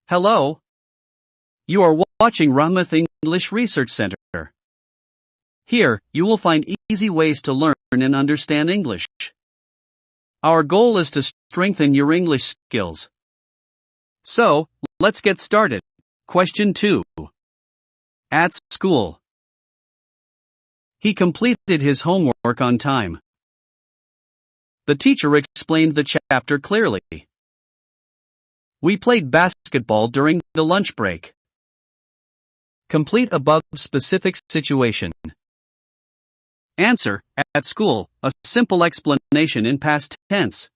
Hello. You are watching Rahmat English Research Centre. Here, you will find easy ways to learn and understand English. Our goal is to strengthen your English skills. So, let's get started. Question 2. At school. He completed his homework on time. The teacher explained the chapter clearly. We played basketball during the lunch break. Complete above-specific situation. Answer: at school, a simple explanation in past tense.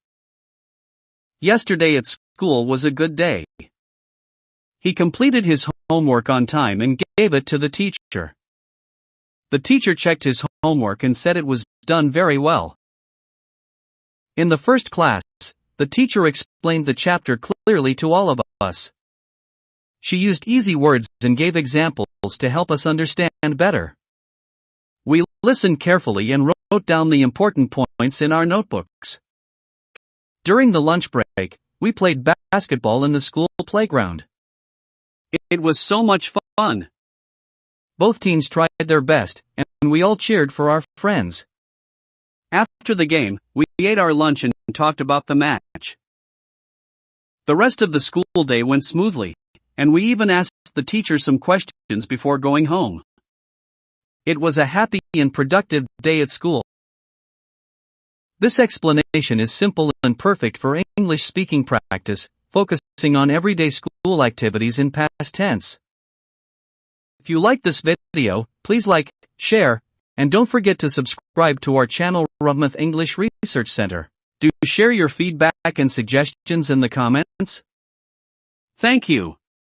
Yesterday at school was a good day. He completed his homework on time and gave it to the teacher. The teacher checked his homework and said it was done very well. In the first class, the teacher explained the chapter clearly to all of us. She used easy words and gave examples to help us understand better. We listened carefully and wrote down the important points in our notebooks. During the lunch break, we played basketball in the school playground. It was so much fun. Both teams tried their best, and we all cheered for our friends. After the game, we ate our lunch and talked about the match. The rest of the school day went smoothly, and we even asked the teacher some questions before going home. It was a happy and productive day at school. This explanation is simple and perfect for English speaking practice, focusing on everyday school activities in past tense. If you like this video, please like, share, and don't forget to subscribe to our channel Rahmat English Research Centre. Do share your feedback and suggestions in the comments. Thank you.